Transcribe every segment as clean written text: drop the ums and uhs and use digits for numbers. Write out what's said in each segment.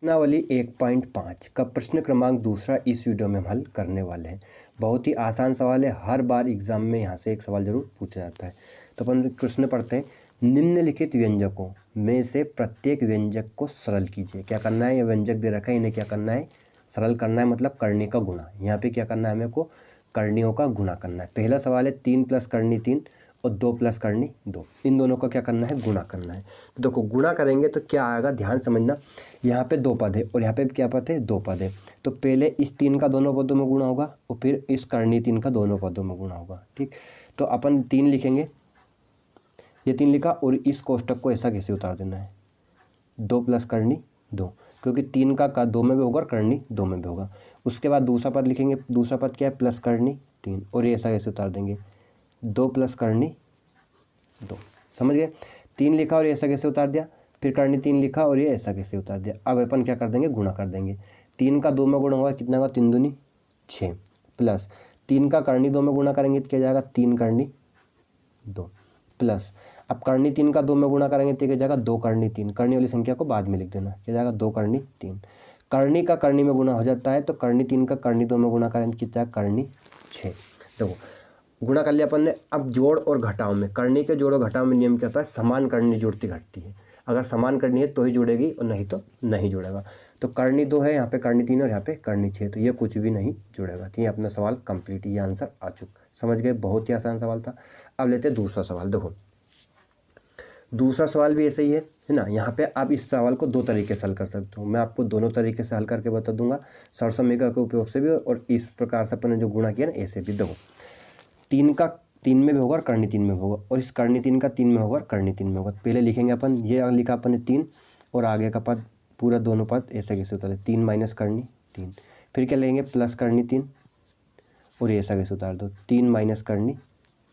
प्रश्नावली 1.5 का प्रश्न क्रमांक दूसरा इस वीडियो में हम हल करने वाले हैं। बहुत ही आसान सवाल है, हर बार एग्जाम में यहाँ से एक सवाल जरूर पूछा जाता है। तो अपन प्रश्न पढ़ते हैं। निम्नलिखित व्यंजकों में से प्रत्येक व्यंजक को सरल कीजिए। क्या करना है, ये व्यंजक दे रखा है, इन्हें क्या करना है, सरल करना है, मतलब करनी का गुणा। यहाँ पे क्या करना है, हमें को करणियों का गुणा करना है। पहला सवाल है 3 + करनी 3 और 2 + करनी 2, इन दोनों का क्या करना है, गुणा करना है। तो देखो गुणा करेंगे तो क्या आएगा, ध्यान समझना। यहाँ पे 2 पद है और यहाँ पे क्या पद है, 2 पद है। तो पहले इस 3 का दोनों पदों में गुणा होगा और फिर इस करनी 3 का दोनों पदों में गुणा होगा। ठीक, तो अपन 3 लिखेंगे, ये 3 लिखा और इस कोष्टक को ऐसा कैसे उतार देना है, 2 + करनी 2, क्योंकि 3 का 2 में भी होगा और करनी 2 में भी होगा। उसके बाद दूसरा पद लिखेंगे, दूसरा पद क्या है, प्लस करनी 3, और ये ऐसा कैसे उतार देंगे, 2 + करनी 2। समझ गए, 3 लिखा और ये ऐसा कैसे उतार दिया, फिर करनी 3 लिखा और ये ऐसा कैसे उतार दिया। अब अपन क्या कर देंगे, गुणा कर देंगे। 3 का 2 में गुणा होगा, कितना होगा, 3 दूनी 6, प्लस 3 का करनी 2 में गुणा करेंगे तो क्या जाएगा, 3 करनी 2, प्लस अब करनी 3 का 2 में गुणा करेंगे तो क्या जाएगा, 2 करनी 3। करनी वाली संख्या को बाद में लिख देना, क्या जाएगा, 2 करनी 3। करनी का करनी में गुणा हो जाता है, तो करनी 3 का करनी 2 में गुणा करेंगे कितना, करनी 6। देखो गुणा कर लिया अपन ने। अब जोड़ और घटाव में, करनी के जोड़ और घटाव में नियम क्या होता है, समान करनी जुड़ती घटती है। अगर समान करनी है तो ही जुड़ेगी और नहीं तो नहीं जुड़ेगा। तो करनी 2 है, यहाँ पे करनी 3 और यहाँ पे करनी 6, तो ये कुछ भी नहीं जुड़ेगा। तो ये अपना सवाल कंप्लीट, ये आंसर आ चुका। समझ गए, बहुत ही आसान सवाल था। अब लेते हैं दूसरा सवाल। देखो दूसरा सवाल भी ऐसे ही है ना। यहाँ पे आप इस सवाल को 2 तरीके से हल कर सकते हो। मैं आपको दोनों तरीके से हल करके बता दूंगा, सरसमीका के उपयोग से भी और इस प्रकार से अपन ने जो गुणा किया ना ऐसे भी। देखो 3 का 3 में भी होगा और करनी 3 में भी होगा, और इस करनी 3 का 3 में होगा और करनी 3 में होगा। पहले लिखेंगे अपन, ये लिखा अपन ने 3 और आगे का पद पूरा दोनों पद ऐसे कैसे उतारे, 3 - करनी 3। फिर क्या लेंगे, प्लस करनी 3 और ये ऐसा कैसे उतार दो, 3 - करनी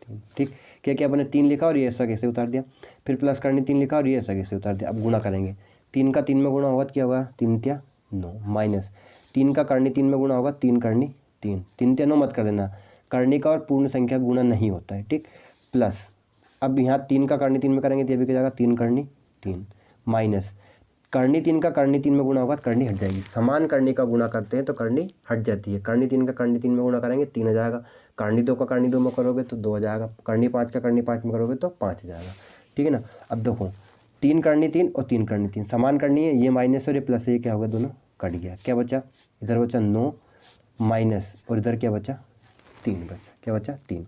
3। ठीक, क्या क्या अपन ने 3 लिखा और ये ऐसा कैसे उतार दिया, फिर प्लस करनी 3 लिखा और ये ऐसा कैसे उतार दिया। अब गुणा करेंगे, 3 का 3 में गुणा होगा तो क्या होगा, 3 × 9, माइनस 3 का करनी 3 में गुणा होगा, 3 करनी 3, 3 × 9 मत कर देना, करनी का और पूर्ण संख्या गुणा नहीं होता है। ठीक, प्लस अब यहाँ 3 का करनी 3 में करेंगे तो ये भी क्या जाएगा, 3 करनी 3, माइनस करनी 3 का करनी 3 में गुणा होगा तो करनी हट जाएगी। समान करनी का गुणा करते हैं तो करनी हट जाती है। करनी 3 का करनी 3 में गुणा करेंगे 3 आ जाएगा, करनी 2 का करनी 2 में करोगे तो 2 आ जाएगा, करनी 5 का करनी 5 में करोगे तो 5 आ जाएगा। ठीक है ना। अब देखो 3 करनी 3 और 3 करनी 3 समान करनी है, ये माइनस और ये प्लस, ये क्या होगा, दोनों कट गया। क्या बचा, इधर बचा 9 माइनस और इधर क्या बचा, 3 बचा। क्या बचा, 3।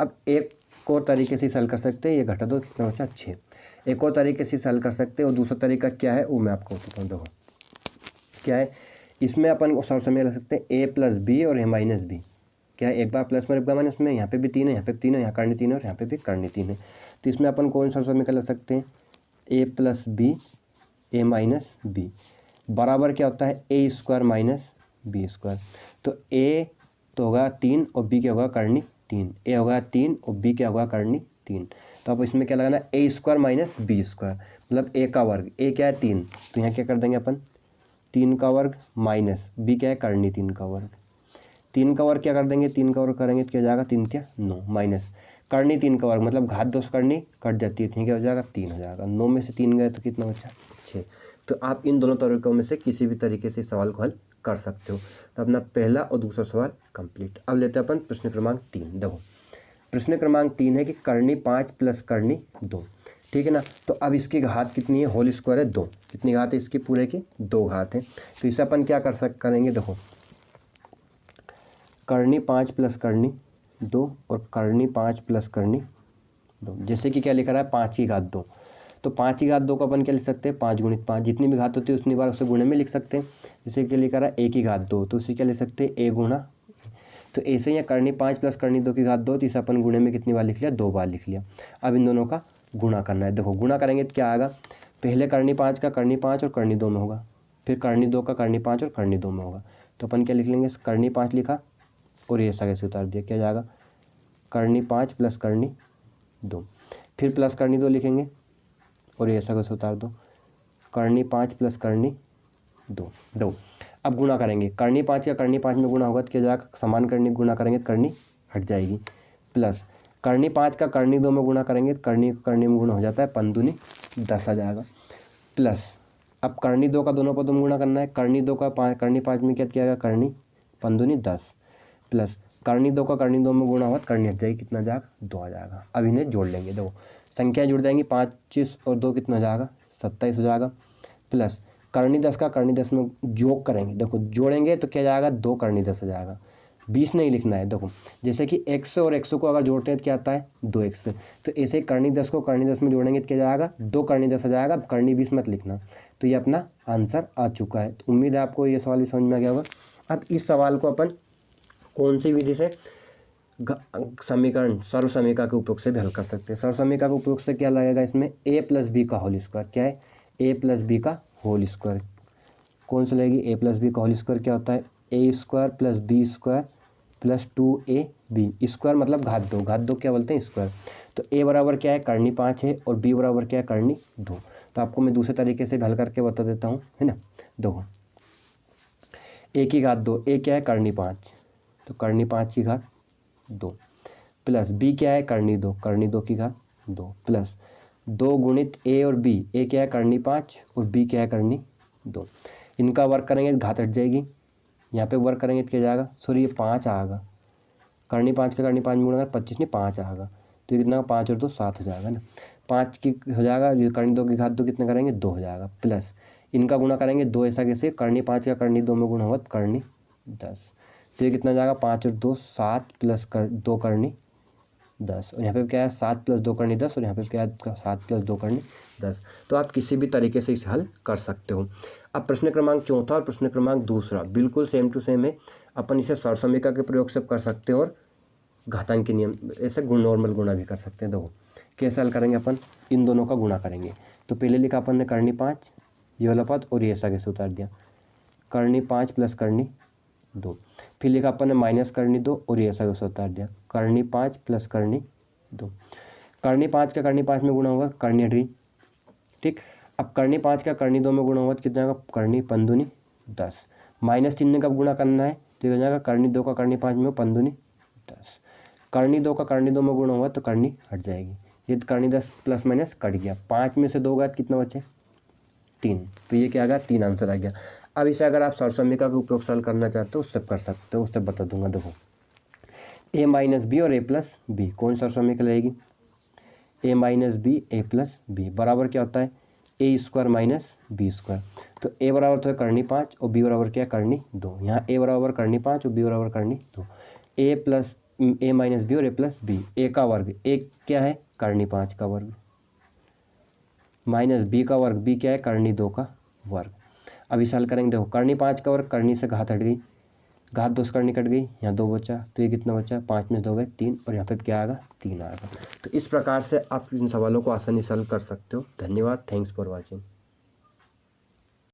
अब एक और तरीके से हल कर सकते हैं, ये घटा दो, कितना बचा, 6। एक और तरीके से हल कर सकते हैं, और दूसरा तरीका क्या है वो मैं आपको बताता हूँ। देखो क्या है, इसमें अपन सरसमी लगा सकते हैं a + b और a - b। क्या है, एक बार प्लस में एक बार माइनस में, यहाँ पे भी 3 है, यहाँ पे भी 3 है, यहाँ करनी 3 है और यहाँ पे भी करनी 3 है। तो इसमें अपन कौन सा सरसमी लगा सकते हैं, a + b a - b बराबर क्या होता है, a² - b²। तो a तो होगा 3 और b क्या होगा, करनी 3। a होगा 3 और b क्या होगा, करनी 3। तो अब इसमें क्या लगाना, a² - b², मतलब a का वर्ग, a क्या है 3, तो यहाँ क्या कर देंगे अपन, 3 का वर्ग माइनस b क्या है, करनी 3 का वर्ग। 3 का वर्ग क्या कर देंगे, 3 का वर्ग करेंगे तो क्या जाएगा, 3 × 9 माइनस करनी 3 का वर्ग, मतलब घात 2 करनी कट जाती है, ठीक क्या हो जाएगा, 3 हो जाएगा। 9 में से 3 गए तो कितना बचा, 6। तो आप इन दोनों तरीकों में से किसी भी तरीके से सवाल को हल कर सकते हो। तो अपना पहला और दूसरा सवाल कंप्लीट। अब लेते हैं अपन प्रश्न क्रमांक 3। देखो प्रश्न क्रमांक 3 है कि करनी 5 + करनी 2। ठीक है ना। तो अब इसकी घात कितनी है, होल स्क्वायर है 2। कितनी घात है इसकी, पूरे की 2 घात है। तो इसे अपन क्या करेंगे, देखो करनी 5 + करनी 2 और करनी 5 + करनी 2। जैसे कि क्या लिखा रहा है, 5 की घात 2, तो 5 की घात 2 को अपन क्या लिख सकते हैं, 5 × 5, जितनी भी घात होती है उतनी बार उसे गुणे में लिख सकते हैं। जैसे क्या लिखा रहा है, a की घात 2, तो उसे क्या लिख सकते हैं, a × तो ऐसे ही करनी 5 + करनी 2 की घात 2, तो इसे अपन गुणे में कितनी बार लिख लिया, 2 बार लिख लिया। अब इन दोनों का गुणा करना है। देखो गुणा करेंगे तो क्या आएगा, पहले करनी 5 का करनी 5 और करनी 2 में होगा, फिर करनी 2 का करनी 5 और करनी 2 में होगा। तो अपन क्या लिख लेंगे, करनी 5 लिखा और ये ऐसा कैसे उतार दिया, क्या जाएगा, करनी 5 + करनी 2, फिर प्लस करनी 2 लिखेंगे और ये ऐसा कैसे उतार दो, करनी 5 + करनी 2। अब गुणा करेंगे, करनी 5 का करनी 5 में गुणा होगा तो क्या जाएगा, समान करनी गुणा करेंगे तो करनी हट जाएगी, प्लस करनी 5 का करनी 2 में गुणा करेंगे तो करनी में गुणा हो जाता है, 5 दूनी 10 आ जाएगा, प्लस अब करनी 2 का दोनों पदों में गुणा करना है। करनी 2 का करनी 5 में क्या किया गया, करनी 5 दूनी 10 प्लस करनी 2 का करनी 2 में गुणा हुआ, करनी हट जाएगी, कितना जाएगा 2 आ जाएगा। अब इन्हें जोड़ लेंगे, देखो संख्या जुड़ जाएंगी, 25 और 2 कितना हो जाएगा 27 हो जाएगा प्लस करनी 10 का करनी 10 में जोड़ करेंगे, देखो जोड़ेंगे तो क्या जाएगा 2 करनी 10 हो जाएगा। 20 नहीं लिखना है, देखो जैसे कि x और x को अगर जोड़ते हैं तो क्या आता है 2x, तो ऐसे करनी 10 को करनी 10 में जोड़ेंगे तो क्या जाएगा 2 करनी 10 हो जाएगा। अब करनी 20 मत लिखना। तो ये अपना आंसर आ चुका है। तो उम्मीद है आपको ये सवाल भी समझ में आ गया होगा। अब इस सवाल को अपन कौन सी विधि से समीकरण सर्व समीकरण के उपयोग से भी हल कर सकते हैं। सर्व समीकरण के उपयोग से क्या लगेगा, इसमें a प्लस बी का होल स्क्वायर, क्या है a प्लस बी का होल स्क्वायर, कौन सी लगेगी a प्लस बी का होल स्क्वायर, क्या होता है a square plus B square plus 2ab square, मतलब घात दो क्या बोलते हैं स्क्वायर। तो a बराबर क्या है करनी 5 है और b बराबर क्या है करनी 2। तो आपको मैं दूसरे तरीके से भी हल करके बता देता हूँ, है ना। देखो a की घात 2, a क्या है करनी 5, तो करनी 5 की घात 2 प्लस b क्या है करनी 2 की घात 2 प्लस 2 गुणित a और b, a क्या है करनी 5 और b क्या है करनी 2। इनका वर्क करेंगे तो घात हट जाएगी, यहाँ पे वर्क करेंगे तो क्या जाएगा, सॉरी ये 5 आएगा, करनी 5 का करनी 5 में गुणा 25 नहीं 5 आएगा, तो ये कितना 5 और 2 7 हो जाएगा ना। 5 की हो जाएगा, ये करनी 2 की घात 2 कितना करेंगे 2 हो जाएगा प्लस इनका गुणा करेंगे 2, ऐसा कैसे करनी 5 का करनी 2 में गुणा हुआ तो करनी 10, तो ये कितना जाएगा 5 और 2 7 प्लस 2 करनी 10, और यहाँ पे क्या है 7 प्लस 2 करनी 10, और यहाँ पे क्या है 7 प्लस 2 करनी 10। तो आप किसी भी तरीके से इसे हल कर सकते हो। अब प्रश्न क्रमांक 4 और प्रश्न क्रमांक 2 बिल्कुल सेम टू सेम है। अपन इसे सर्व समीकरण के प्रयोग से कर सकते हैं और घातांक के नियम ऐसे नॉर्मल गुणा भी कर सकते हैं। देखो कैसे हल करेंगे, अपन इन दोनों का गुणा करेंगे। तो पहले लिखा अपन ने करनी 5 ये वाला पद, और ये ऐसा कैसे उतार दिया करनी 5 प्लस करनी 2, फिर लिखा अपन ने माइनस करनी 2 और ये ऐसा कैसे उतार दिया करनी 5 प्लस करनी 2। करनी 5 का करनी 5 में गुणा हुआ करनी हट गई, ठीक। अब करनी 5 का करनी 2 में गुणा हुआ तो कितना होगा करनी 5 दूनी 10, माइनस चिन्ह कब गुणा करना है तो हो जाएगा करनी 2 का करनी 5 में 5 दूनी 10, करनी 2 का करनी 2 में गुणा हुआ तो करनी हट जाएगी, ये करनी 10 प्लस माइनस कट गया, 5 में से 2 गया कितना बचे 3, तो ये क्या आ गया 3 आंसर आ गया। अब इसे अगर आप सर्व समीकरण का उपयोग हल करना चाहते हो उससे कर सकते हो, उससे बता दूंगा। देखो a माइनस बी और a प्लस बी, कौन सर्व समीकरण रहेगी a minus B a plus B बराबर क्या होता है a square minus B square. तो a बराबर तो है करनी 5 और b बराबर क्या करनी 2, यहाँ a बराबर करनी 5 और b बराबर करनी 2, a plus a minus B और a प्लस बी, a का वर्ग a क्या है करनी 5 का वर्ग माइनस b का वर्ग b क्या है करनी 2 का वर्ग। अब इसे हल करेंगे, देखो करनी 5 का वर्ग करनी से घात हट गई, घात 2 से करनी कट गई, यहाँ 2 बचा, तो ये कितना बचा 5 में 2 गए 3, और यहाँ पे क्या आएगा 3 आएगा। तो इस प्रकार से आप इन सवालों को आसानी से हल कर सकते हो। धन्यवाद, थैंक्स फॉर वॉचिंग।